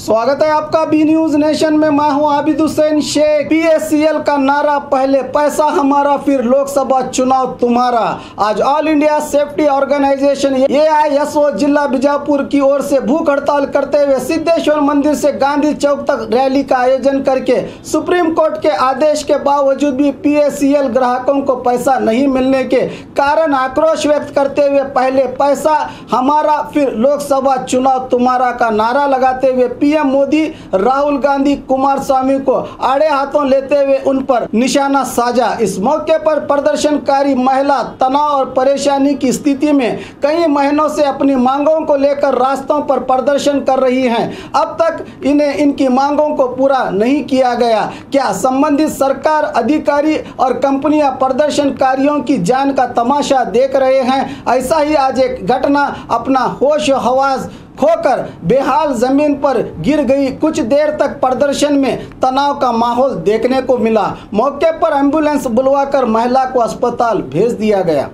स्वागत है आपका बी न्यूज नेशन में। मैं हूं आबिद हुसैन शेख। PACL का नारा पहले पैसा हमारा फिर लोकसभा चुनाव तुम्हारा। आज all India safety organization AISO जिला बीजापुर की ओर से भूख हड़ताल करते हुए सिद्धेश्वर मंदिर से गांधी चौक तक रैली का आयोजन करके सुप्रीम कोर्ट के आदेश के बावजूद भी PACL ग्राहकों को पैसा नहीं मिलने के कारण आक्रोश व्यक्त करते हुए पहले पैसा हमारा फिर लोकसभा चुनाव तुम्हारा का नारा लगाते हुए PM मोदी राहुल गांधी कुमारस्वामी को आड़े हाथों लेते हुए उन पर निशाना साधा। इस मौके पर प्रदर्शनकारी महिला तनाव और परेशानी की स्थिति में कई महीनों से अपनी मांगों को लेकर रास्तों पर प्रदर्शन कर रही हैं। अब तक इन्हें इनकी मांगों को पूरा नहीं किया गया। क्या संबंधित सरकार अधिकारी और कंपनियां प्रदर्शनकारियों की जान का तमाशा देख रहे हैं? ऐसा ही आज एक घटना अपना होश हवास खोकर बेहाल जमीन पर गिर गई। कुछ देर तक प्रदर्शन में तनाव का माहौल देखने को मिला। मौके पर एम्बुलेंस बुलवाकर महिला को अस्पताल भेज दिया गया।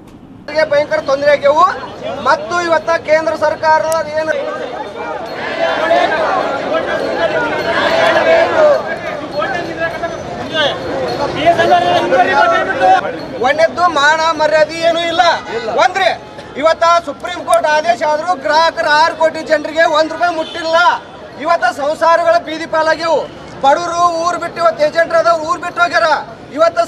भयंकर ತೊಂದರೆ ಆಗಿವು ಮತ್ತು ಇವತ್ತ ಕೇಂದ್ರ ಸರ್ಕಾರದ ಏನು ಒಂದೆದ್ದು ಮಾನ ಮರ್ಯಾದೆ ಏನೂ ಇಲ್ಲ ಒಂದ್ರಿ ಇವತ್ತ ಸುಪ್ರೀಂ ಕೋರ್ಟ್ ಆದೇಶ ಆದರೂ ಗ್ರಾಹಕರ 6 ಕೋಟಿ ಜನರಿಗೆ 1 ರೂಪಾಯಿ ಮುಟ್ಟಿಲ್ಲ। ಇವತ್ತ ಸಂಸಾರಗಳ ಬೀದಿ ಪಾಲಾಗ್ಯವು। ಬಡವರು ಊರು ಬಿಟ್ಟು ಇವತ್ತು ಏಜೆಂಟ್ರದವ್ರು ಊರು ಬಿಟ್ಟು ಹೋಗ್ಯಾರ। ಇವತ್ತು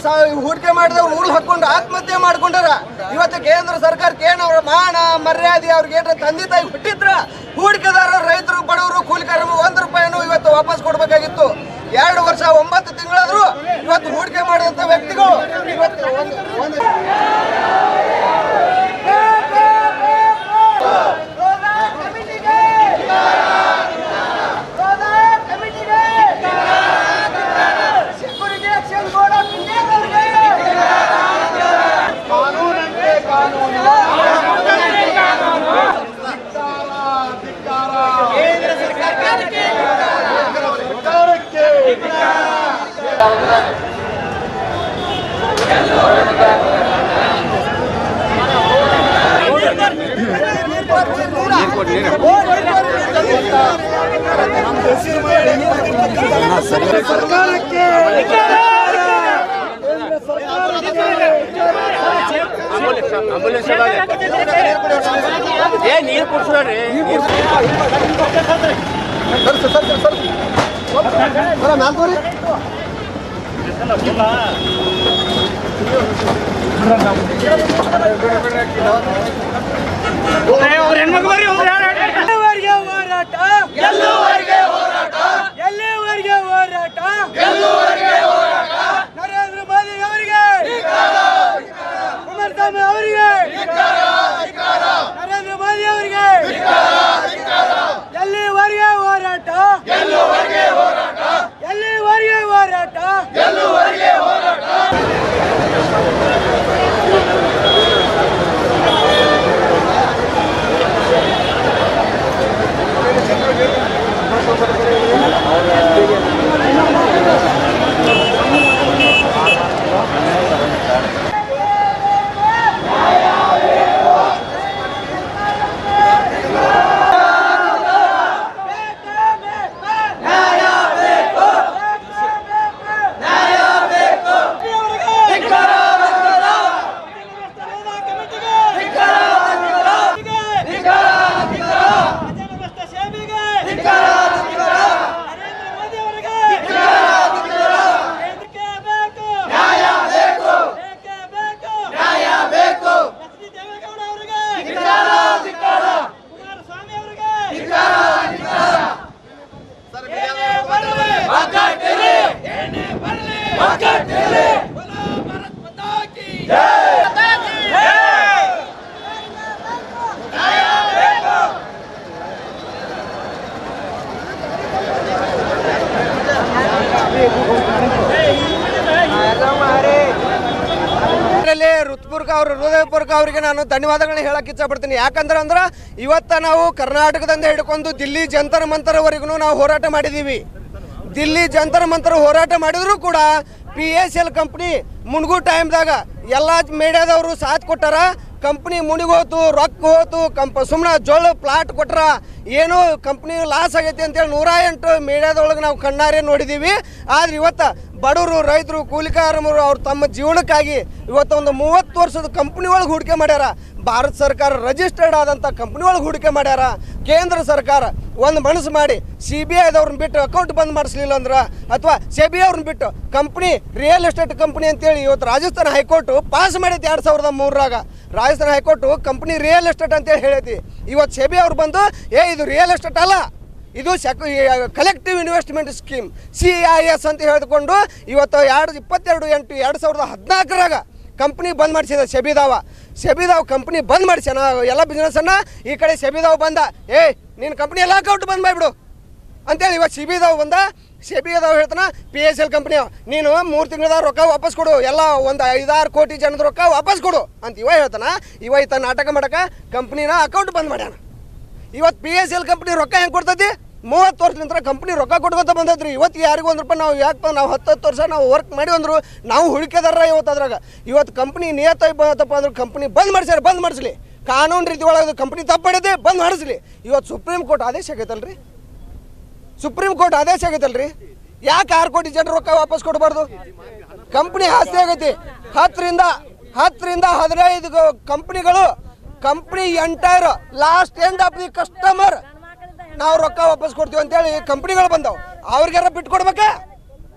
ಹೂಡಿಕೆ ಮಾಡಿದವ್ರು ಊರು ಹಾಕೊಂಡು ಆತ್ಮಹತ್ಯೆ ಮಾಡ್ಕೊಂಡಾರ। ಇವತ್ತು ಕೇಂದ್ರ ಸರ್ಕಾರಕ್ಕೆ ಏನು ಅವ್ರ ಮಾನ ಮರ್ಯಾದೆ ಅವ್ರಿಗೆ ಏನಾರ ತಂದೆ ತಾಯಿ ಬಿಟ್ಟಿದ್ರ ಹೂಡಿಕೆದಾರರು ರೈತರು ಬಡವರು ಕೂಲಿಕಾರರು 1 ರೂಪಾಯಿನೂ ಇವತ್ತು ವಾಪಸ್ ಕೊಡಬೇಕಾಗಿತ್ತು। 2 ವರ್ಷ 9 ತಿಂಗಳಾದರೂ ಇವತ್ತು ಹೂಡಿಕೆ ಮಾಡಿದಂಥ ವ್ಯಕ್ತಿಗಳು ಇವತ್ತು ನರೇಂದ್ರ ಮೋದಿ ಅವರಿಗೆ ಕುಮಾರಸ್ವಾಮಿ ಅವರಿಗೆ ನರೇಂದ್ರ ಮೋದಿ ಅವರಿಗೆ ಎಲ್ಲಿವರೆಗೆ ಹೋರಾಟ ಎಲ್ಲಿವರೆಗೆ ಹೋರಾಟ ಋತುಪೂರ್ಕ ಅವರು ಹೃದಯಪೂರ್ವಕ ಅವರಿಗೆ ನಾನು ಧನ್ಯವಾದಗಳನ್ನ ಹೇಳಕ್ಕೆ ಇಚ್ಛಪಡ್ತೀನಿ। ಯಾಕಂದ್ರೆ ಇವತ್ತು ನಾವು ಕರ್ನಾಟಕದಿಂದ ಹಿಡ್ಕೊಂಡು ದಿಲ್ಲಿ ಜಂತರ್ ಮಂತರ್ವರೆಗೂ ನಾವು ಹೋರಾಟ ಮಾಡಿದ್ದೀವಿ। ದಿಲ್ಲಿ ಜಂತರ್ ಮಂತರ್ ಹೋರಾಟ ಮಾಡಿದ್ರು ಕೂಡ PACL ಕಂಪ್ನಿ ಮುನ್ಗೂ ಟೈಮ್ದಾಗ ಎಲ್ಲ ಮೀಡಿಯಾದವರು ಸಾಥ್ ಕೊಟ್ಟಾರ। ಕಂಪ್ನಿ ಮುನಿಗೋತು, ರೊಕ್ಕ ಹೋತು, ಸುಮ್ಮನೆ ಜೋಳ ಪ್ಲಾಟ್ ಕೊಟ್ರ ಏನೋ ಕಂಪ್ನಿ ಲಾಸ್ ಆಗೈತಿ ಅಂತೇಳಿ 108 ಮೀಡಿಯಾದೊಳಗೆ ನಾವು ಕಣ್ಣಾರೆ ನೋಡಿದ್ದೀವಿ. ಆದ್ರೆ ಇವತ್ತು ಬಡವರು, ರೈತರು, ಕೂಲಿಕಾರರು ಅವ್ರು ತಮ್ಮ ಜೀವನಕ್ಕಾಗಿ ಇವತ್ತು ಒಂದು 30 ವರ್ಷದ ಕಂಪ್ನಿ ಒಳಗೆ ಹೂಡಿಕೆ ಮಾಡ್ಯಾರ. ಭಾರತ ಸರ್ಕಾರ ರಿಜಿಸ್ಟರ್ಡ್ ಆದಂಥ ಕಂಪ್ನಿ ಒಳಗೆ ಹೂಡಿಕೆ ಮಾಡ್ಯಾರ. ಕೇಂದ್ರ ಸರ್ಕಾರ ಒಂದು ಮನಸ್ಸು ಮಾಡಿ CBIದವ್ರನ್ನ ಬಿಟ್ಟು ಅಕೌಂಟ್ ಬಂದ್ ಮಾಡಿಸ್ಲಿಲ್ಲ ಅಂದ್ರೆ, ಅಥವಾ SEBI ಅವ್ರನ್ನ ಬಿಟ್ಟು ಕಂಪ್ನಿ ರಿಯಲ್ ಎಸ್ಟೇಟ್ ಕಂಪ್ನಿ ಅಂತೇಳಿ ಇವತ್ತು ರಾಜಸ್ಥಾನ ಹೈಕೋರ್ಟ್ ಪಾಸ್ ಮಾಡೈತಿ 2003ರಾಗ. Rajasthan high court company real estate ಅಂತೇಳಿ ಹೇಳೈತಿ. ಇವತ್ತು SEBI ಅವ್ರು ಬಂದು ಇದು ರಿಯಲ್ ಎಸ್ಟೇಟ್ ಅಲ್ಲ, ಇದು ಕಲೆಕ್ಟಿವ್ ಇನ್ವೆಸ್ಟ್ಮೆಂಟ್ ಸ್ಕೀಮ್ CIS ಅಂತ ಹೇಳಿಕೊಂಡು ಇವತ್ತು 22/8/2014ರಾಗ ಕಂಪ್ನಿ ಬಂದ್ ಮಾಡಿಸಿದ ಸೆಬಿದಾವ್ ಕಂಪ್ನಿ ಬಂದ್ ಮಾಡಿಸ್ಯಾನ ಎಲ್ಲ ಬಿಸ್ನೆಸ್ಸನ್ನು. ಈ ಕಡೆ ಸೆಬಿದಾವ್ ಬಂದ, ನಿನ್ನ ಕಂಪ್ನಿ ಎಲ್ಲ ಅಕೌಂಟ್ ಬಂದ್ ಮಾಡಿಬಿಡು ಅಂತೇಳಿ ಇವತ್ತು ಸೆಬಿದಾವ್ ಹೇಳ್ತಾನ PSL ಕಂಪ್ನಿ ನೀನು 3 ತಿಂಗಳದ ರೊಕ್ಕ ವಾಪಸ್ ಕೊಡು, ಎಲ್ಲ ಒಂದು 5-6 ಕೋಟಿ ಜನದ ರೊಕ್ಕ ವಾಪಸ್ ಕೊಡು ಅಂತ ಹೇಳ್ತಾನ. ಈತ ನಾಟಕ ಮಾಡಕ ಕಂಪ್ನಿನ ಅಕೌಂಟ್ ಬಂದ್ ಮಾಡ್ಯಾನ. ಇವತ್ತು PSL ಕಂಪ್ನಿ ರೊಕ್ಕ ಹೆಂಗೆ ಕೊಡ್ತೈತಿ? 30 ವರ್ಷದಿಂದ ಕಂಪ್ನಿ ರೊಕ್ಕ ಕೊಡ್ಕೊಂತ ಬಂದದ್ರಿ. ಇವತ್ತು ಯಾರಿಗೂ ₹1 ನಾವು ಯಾಕಪ್ಪ ನಾವು 10 ವರ್ಷ ನಾವು ವರ್ಕ್ ಮಾಡಿ ಅಂದ್ರು ನಾವು ಹುಡುಕಿದಾರ. ಇವತ್ತು ಕಂಪ್ನಿ ನಿಯತ್ತಾಗಿ ಬಂದಪ್ಪ ಅಂದ್ರೆ ಕಂಪ್ನಿ ಬಂದ್ ಮಾಡಿಸ್ಲಿ, ಕಾನೂನು ರೀತಿ ಒಳಗೆ ಕಂಪ್ನಿ ತಪ್ಪಿಡಿದೆ ಬಂದ್ ಮಾಡಿಸ್ಲಿ. ಇವತ್ತು ಸುಪ್ರೀಂ ಕೋರ್ಟ್ ಆದೇಶ ಆಗೈತಲ್ರಿ, ಯಾಕೆ 6 ಕೋಟಿ ಜನರು ರೊಕ್ಕ ವಾಪಸ್ ಕೊಡಬಾರ್ದು? ಕಂಪ್ನಿ ಆಸ್ತಿ ಆಗೈತಿ. 10ರಿಂದ 15 ಕಂಪ್ನಿಗಳು company entire last end of the customer ನಾವು ರೊಕ್ಕ ವಾಪಸ್ ಕೊಡ್ತೀವಿ ಅಂತೇಳಿ ಕಂಪ್ನಿಗಳು ಬಂದವು. ಅವ್ರಿಗಾರ ಬಿಟ್ಟು ಕೊಡ್ಬೇಕಾ?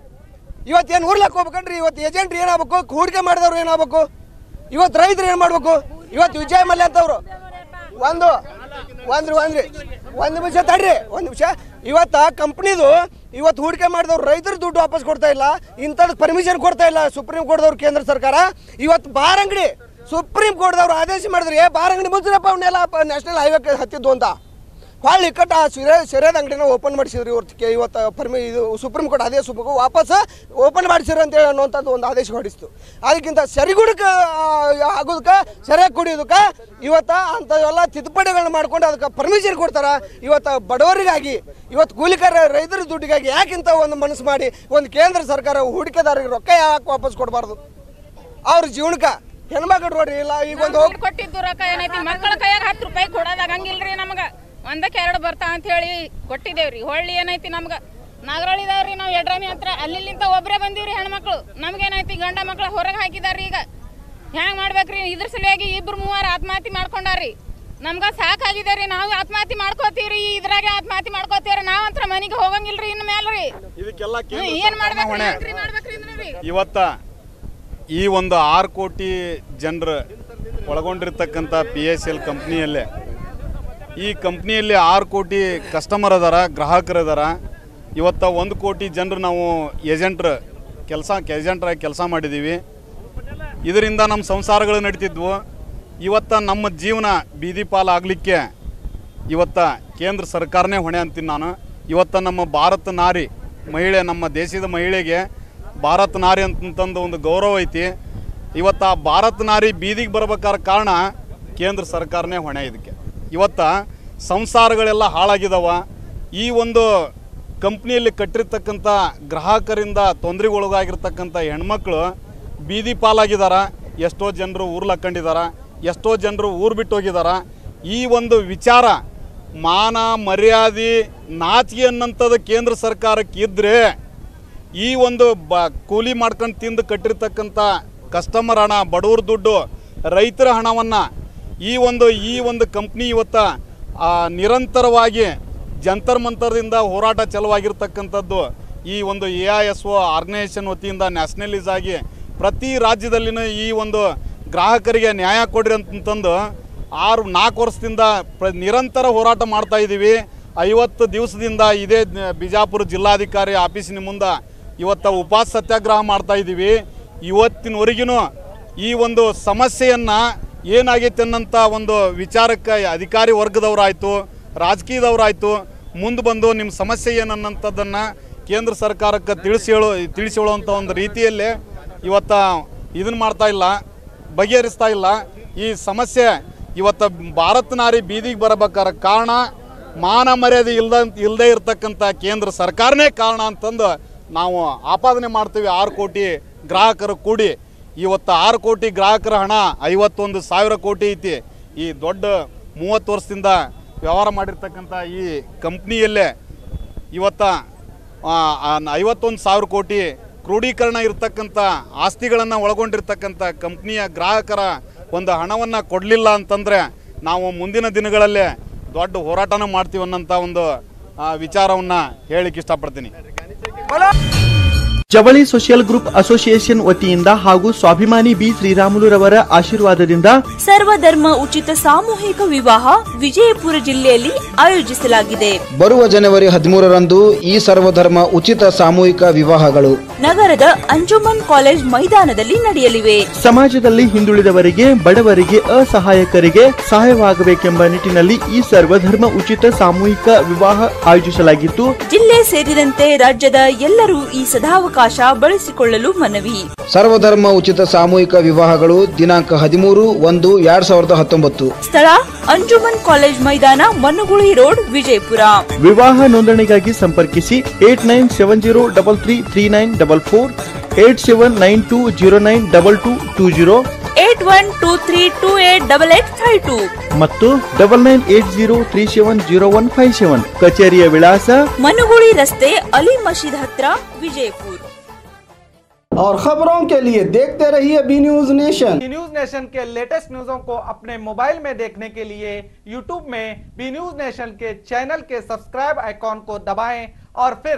ಇವತ್ತೇನು ಊರ್ಲಕ್ಕೆ ಹೋಗ್ಬೇಕಂಡ್ರಿ? ಇವತ್ತು ಏಜೆಂಟ್ ಏನಾಗಬೇಕು, ಹೂಡಿಕೆ ಮಾಡಿದವ್ರು ಏನಾಗಬೇಕು, ಇವತ್ತು ರೈತರು ಏನು ಮಾಡಬೇಕು? ಇವತ್ತು ವಿಜಯ್ ಮಲ್ಯ ಅಂತವ್ರು ಒಂದು ನಿಮಿಷ ತಡ್ರಿ, ಒಂದು ನಿಮಿಷ. ಇವತ್ತು ಕಂಪ್ನಿದು ಇವತ್ತು ಹೂಡಿಕೆ ಮಾಡಿದವ್ರು ರೈತರು ದುಡ್ಡು ವಾಪಸ್ ಕೊಡ್ತಾ ಇಲ್ಲ, ಇಂಥದ್ದು ಪರ್ಮಿಷನ್ ಕೊಡ್ತಾ ಇಲ್ಲ ಸುಪ್ರೀಂ ಕೋರ್ಟ್ದವ್ರು, ಕೇಂದ್ರ ಸರ್ಕಾರ. ಇವತ್ತು ಬಾರ್ ಅಂಗಡಿ ಸುಪ್ರೀಂ ಕೋರ್ಟ್ದವ್ರು ಆದೇಶ ಮಾಡಿದ್ರಿ, ಬಾರ್ ಅಂಗಡಿ ಮುಚ್ಚರಪ್ಪ ಅವನ್ನೆಲ್ಲ ನ್ಯಾಷನಲ್ ಹೈವೇಕ್ಕೆ ಹತ್ತಿದ್ದು ಅಂತ. ಹೊಳ್ಳಿ ಇಕ್ಕಟ್ಟು ಆ ಸೆರೆದ ಅಂಗಡಿನ ಓಪನ್ ಮಾಡಿಸಿದ್ರಿ. ಇವತ್ತು ಇದು ಸುಪ್ರೀಂ ಕೋರ್ಟ್ ಆದೇಶ ವಾಪಸ್ ಓಪನ್ ಮಾಡಿಸಿರಿ ಅಂತೇಳಿ ಅನ್ನುವಂಥದ್ದು ಒಂದು ಆದೇಶ ಹೊಡಿಸ್ತು. ಅದಕ್ಕಿಂತ ಸರಿಗುಡಕ್ಕೆ ಆಗೋದಕ್ಕೆ, ಸರಿಯಾಗಿ ಕುಡಿಯೋದಕ್ಕೆ ಇವತ್ತು ಅಂಥವೆಲ್ಲ ತಿದ್ದುಪಡಿಗಳನ್ನ ಮಾಡ್ಕೊಂಡು ಅದಕ್ಕೆ ಪರ್ಮಿಷನ್ ಕೊಡ್ತಾರೆ. ಇವತ್ತು ಬಡವರಿಗಾಗಿ, ಇವತ್ತು ಕೂಲಿಕಾರ ರೈತರ ದುಡ್ಡಿಗಾಗಿ ಯಾಕಿಂತ ಒಂದು ಮನಸ್ಸು ಮಾಡಿ ಒಂದು ಕೇಂದ್ರ ಸರ್ಕಾರ ಹೂಡಿಕೆದಾರರಿಗೆ ರೊಕ್ಕ ಯಾಕೆ ವಾಪಸ್ ಕೊಡಬಾರ್ದು? ಅವ್ರ ಜೀವನಕ್ಕೆ ಹೆಣ್ಮಕ್ಳು ನೋಡ್ರಿ ಇಲ್ಲ ಈಗ ಒಂದು ಕೊಟ್ಟಿದ್ದು ರೊಕ್ಕ ಏನೈತಿ ಮಕ್ಕಳ ಕೈಯಾಗ 10 ರೂಪಾಯಿ ಕೊಡೋದಾಗಂಗಿಲ್ರಿ. ನಮ್ಗೆ 1-2 ಬರ್ತಾ ಅಂತ ಹೇಳಿ ಕೊಟ್ಟಿದ್ದೇವ್ರಿ. ಹೊಳ್ಳಿ ಏನೈತಿ ನಮ್ಗೆ ನಾಗರಳಿದವ್ರಿ, ನಾವು ಎಡ್ರಾಮಿ ಹತ್ರ ಅಲ್ಲಿಂದ ಒಬ್ಬರೇ ಬಂದೀವ್ರಿ ಹೆಣ್ಮಕ್ಳು. ನಮ್ಗೇನೈತಿ ಗಂಡ ಮಕ್ಳು ಹೊರಗೆ ಹಾಕಿದಾರ್ರಿ. ಈಗ ಹೆಂಗೆ ಮಾಡ್ಬೇಕ್ರಿ? ಇದ್ರ ಸಲುವಾಗಿ 2-3 ಆತ್ಮಹತ್ಯೆ ಮಾಡ್ಕೊಂಡಾರ್ರಿ. ನಮ್ಗೆ ಸಾಕಾಗಿದೆ ರೀ, ನಾವು ಆತ್ಮಹತ್ಯೆ ಮಾಡ್ಕೋತೀವ್ರಿ, ಇದ್ರಾಗ ಆತ್ಮಹತ್ಯೆ ಮಾಡ್ಕೋತೀವ್ರಿ. ನಾವಂತ್ರ ಮನೆಗೆ ಹೋಗಂಗಿಲ್ರಿ ಇನ್ನು ಮೇಲ್ರಿ. ಏನ್ ಮಾಡ್ಬೇಕ್ರಿ? ಇವತ್ತ ಈ ಒಂದು 6 ಕೋಟಿ ಜನರು ಒಳಗೊಂಡಿರ್ತಕ್ಕಂಥ PSL ಕಂಪ್ನಿಯಲ್ಲೇ, ಈ ಕಂಪ್ನಿಯಲ್ಲಿ 6 ಕೋಟಿ ಕಸ್ಟಮರ್ ಅದಾರ, ಗ್ರಾಹಕರು ಅದಾರ. ಇವತ್ತು 1 ಕೋಟಿ ಜನರು ನಾವು ಏಜೆಂಟ್ರಾಗಿ ಕೆಲಸ ಮಾಡಿದ್ದೀವಿ. ಇದರಿಂದ ನಮ್ಮ ಸಂಸಾರಗಳು ನಡೀತಿದ್ವು. ಇವತ್ತು ನಮ್ಮ ಜೀವನ ಬೀದಿ ಪಾಲಾಗಲಿಕ್ಕೆ ಇವತ್ತು ಕೇಂದ್ರ ಸರ್ಕಾರನೇ ಹೊಣೆ ಅಂತೀನಿ ನಾನು. ಇವತ್ತು ನಮ್ಮ ಭಾರತ ನಾರಿ ಮಹಿಳೆ, ನಮ್ಮ ದೇಶದ ಮಹಿಳೆಗೆ ಭಾರತ ನಾರಿ ಅಂತಂದು ಒಂದು ಗೌರವ ಐತಿ. ಇವತ್ತು ಆ ಭಾರತ ನಾರಿ ಬೀದಿಗೆ ಬರ್ಬೇಕಾದ ಕಾರಣ ಕೇಂದ್ರ ಸರ್ಕಾರನೇ ಹೊಣೆ. ಇದಕ್ಕೆ ಇವತ್ತು ಸಂಸಾರಗಳೆಲ್ಲ ಹಾಳಾಗಿದ್ದಾವ. ಈ ಒಂದು ಕಂಪ್ನಿಯಲ್ಲಿ ಕಟ್ಟಿರ್ತಕ್ಕಂಥ ಗ್ರಾಹಕರಿಂದ ತೊಂದರೆಗೊಳಗಾಗಿರ್ತಕ್ಕಂಥ ಹೆಣ್ಮಕ್ಳು ಬೀದಿ ಪಾಲಾಗಿದ್ದಾರೆ. ಎಷ್ಟೋ ಜನರು ಊರ್ಲಕ್ಕೊಂಡಿದ್ದಾರೆ, ಎಷ್ಟೋ ಜನರು ಊರು ಬಿಟ್ಟು ಹೋಗಿದ್ದಾರೆ. ಈ ಒಂದು ವಿಚಾರ ಮಾನ ಮರ್ಯಾದೆ ನಾಚಿಕೆ ಅನ್ನಂಥದ್ದು ಕೇಂದ್ರ ಸರ್ಕಾರಕ್ಕೆ ಇದ್ದರೆ, ಈ ಒಂದು ಕೂಲಿ ಮಾಡ್ಕೊಂಡು ತಿಂದು ಕಟ್ಟಿರ್ತಕ್ಕಂಥ ಕಸ್ಟಮರ್ ಹಣ, ಬಡವ್ರ ದುಡ್ಡು, ರೈತರ ಹಣವನ್ನು ಈ ಒಂದು ಕಂಪ್ನಿ ಇವತ್ತು ನಿರಂತರವಾಗಿ ಜಂತರ್ ಮಂತರದಿಂದ ಹೋರಾಟ ಚಲವಾಗಿರ್ತಕ್ಕಂಥದ್ದು. ಈ ಒಂದು AISO ಆರ್ಗನೈಸೇಷನ್ ವತಿಯಿಂದ ನ್ಯಾಷನಲೈಸ್ ಆಗಿ ಪ್ರತಿ ರಾಜ್ಯದಲ್ಲಿನ ಈ ಒಂದು ಗ್ರಾಹಕರಿಗೆ ನ್ಯಾಯ ಕೊಡ್ರಿ ಅಂತಂದು 4 ವರ್ಷದಿಂದ ನಿರಂತರ ಹೋರಾಟ ಮಾಡ್ತಾ ಇದ್ದೀವಿ. 50 ದಿವಸದಿಂದ ಇದೇ ಬಿಜಾಪುರ ಜಿಲ್ಲಾಧಿಕಾರಿ ಆಫೀಸಿನ ಮುಂದೆ ಇವತ್ತು ಉಪವಾಸ ಸತ್ಯಾಗ್ರಹ ಮಾಡ್ತಾ ಇದ್ದೀವಿ. ಇವತ್ತಿನವರೆಗೂ ಈ ಒಂದು ಸಮಸ್ಯೆಯನ್ನು ಏನಾಗೈತೆ ಅನ್ನೋಂಥ ಒಂದು ವಿಚಾರಕ್ಕೆ ಅಧಿಕಾರಿ ವರ್ಗದವರಾಯಿತು, ರಾಜಕೀಯದವರಾಯಿತು ಮುಂದೆ ಬಂದು ನಿಮ್ಮ ಸಮಸ್ಯೆ ಏನನ್ನಂಥದ್ದನ್ನು ಕೇಂದ್ರ ಸರ್ಕಾರಕ್ಕೆ ತಿಳಿಸಿ ಹೇಳುವಂಥ ಒಂದು ರೀತಿಯಲ್ಲಿ ಇವತ್ತು ಇದನ್ನು ಮಾಡ್ತಾ ಇಲ್ಲ, ಬಗೆಹರಿಸ್ತಾ ಇಲ್ಲ. ಈ ಸಮಸ್ಯೆ ಇವತ್ತು ಭಾರತ ನಾರಿ ಬೀದಿಗೆ ಬರಬೇಕಾದ ಕಾರಣ ಮಾನ ಮರ್ಯಾದೆ ಇಲ್ಲದೆ ಇರತಕ್ಕಂಥ ಕೇಂದ್ರ ಸರ್ಕಾರನೇ ಕಾರಣ ಅಂತಂದು ನಾವು ಆಪಾದನೆ ಮಾಡ್ತೀವಿ. 6 ಕೋಟಿ ಗ್ರಾಹಕರು ಕೂಡಿ ಇವತ್ತು 6 ಕೋಟಿ ಗ್ರಾಹಕರ ಹಣ 51,000 ಕೋಟಿ ಐತಿ. ಈ ದೊಡ್ಡ 30 ವರ್ಷದಿಂದ ವ್ಯವಹಾರ ಮಾಡಿರ್ತಕ್ಕಂಥ ಈ ಕಂಪ್ನಿಯಲ್ಲೇ ಇವತ್ತು 51,000 ಕೋಟಿ ಕ್ರೋಢೀಕರಣ ಇರತಕ್ಕಂಥ ಆಸ್ತಿಗಳನ್ನು ಒಳಗೊಂಡಿರ್ತಕ್ಕಂಥ ಕಂಪ್ನಿಯ ಗ್ರಾಹಕರ ಒಂದು ಹಣವನ್ನು ಕೊಡಲಿಲ್ಲ ಅಂತಂದರೆ ನಾವು ಮುಂದಿನ ದಿನಗಳಲ್ಲೇ ದೊಡ್ಡ ಹೋರಾಟನ ಮಾಡ್ತೀವಿ ಅನ್ನೋಂಥ ಒಂದು ವಿಚಾರವನ್ನು ಹೇಳಲಿಕ್ಕೆ ಇಷ್ಟಪಡ್ತೀನಿ. ಜವಳಿ ಸೋಷಿಯಲ್ ಗ್ರೂಪ್ ಅಸೋಸಿಯೇಷನ್ ವತಿಯಿಂದ ಹಾಗೂ ಸ್ವಾಭಿಮಾನಿ ಬಿ ಶ್ರೀರಾಮುಲುರವರ ಆಶೀರ್ವಾದದಿಂದ ಸರ್ವಧರ್ಮ ಉಚಿತ ಸಾಮೂಹಿಕ ವಿವಾಹ ವಿಜಯಪುರ ಜಿಲ್ಲೆಯಲ್ಲಿ ಆಯೋಜಿಸಲಾಗಿದೆ. ಬರುವ ಜನವರಿ 13ರಂದು ಈ ಸರ್ವಧರ್ಮ ಉಚಿತ ಸಾಮೂಹಿಕ ವಿವಾಹಗಳು ನಗರದ ಅಂಜುಮನ್ ಕಾಲೇಜ್ ಮೈದಾನದಲ್ಲಿ ನಡೆಯಲಿವೆ. ಸಮಾಜದಲ್ಲಿ ಹಿಂದುಳಿದವರಿಗೆ, ಬಡವರಿಗೆ, ಅಸಹಾಯಕರಿಗೆ ಸಹಾಯವಾಗಬೇಕೆಂಬ ನಿಟ್ಟಿನಲ್ಲಿ ಈ ಸರ್ವಧರ್ಮ ಉಚಿತ ಸಾಮೂಹಿಕ ವಿವಾಹ ಆಯೋಜಿಸಲಾಗಿತ್ತು. ಜಿಲ್ಲೆ ಸೇರಿದಂತೆ ರಾಜ್ಯದ ಎಲ್ಲರೂ ಈ ಸದಾವಕಾಶ ಬಳಸಿಕೊಳ್ಳಲು ಮನವಿ. ಸರ್ವಧರ್ಮ ಉಚಿತ ಸಾಮೂಹಿಕ ವಿವಾಹಗಳು ದಿನಾಂಕ 13/1/2019. ಸ್ಥಳ ಅಂಜುಮನ್ ಕಾಲೇಜ್ ಮೈದಾನ, ಮನುಗುಳಿ ರೋಡ್, ವಿಜಯಪುರ. ವಿವಾಹ ನೋಂದಣಿಗಾಗಿ ಸಂಪರ್ಕಿಸಿ 8970333944, 8792092220, 8123288852 ಮತ್ತು 9980370157. ಕಚೇರಿಯ ವಿಳಾಸ ಮನುಗುಳಿ ರಸ್ತೆ, ಅಲಿ ಮಸೀದ್ ಹತ್ರ, ವಿಜಯಪುರ. और खबरों के लिए देखते रहिए B news nation. B news nation के लेटेस्ट न्यूज़ों को अपने मोबाइल में देखने के लिए यूट्यूब में बी न्यूज नेशन के चैनल के सब्सक्राइब आइकॉन को दबाएं और फिर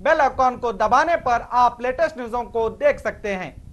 बेल आइकॉन को दबाने पर आप लेटेस्ट न्यूज़ों को देख सकते हैं।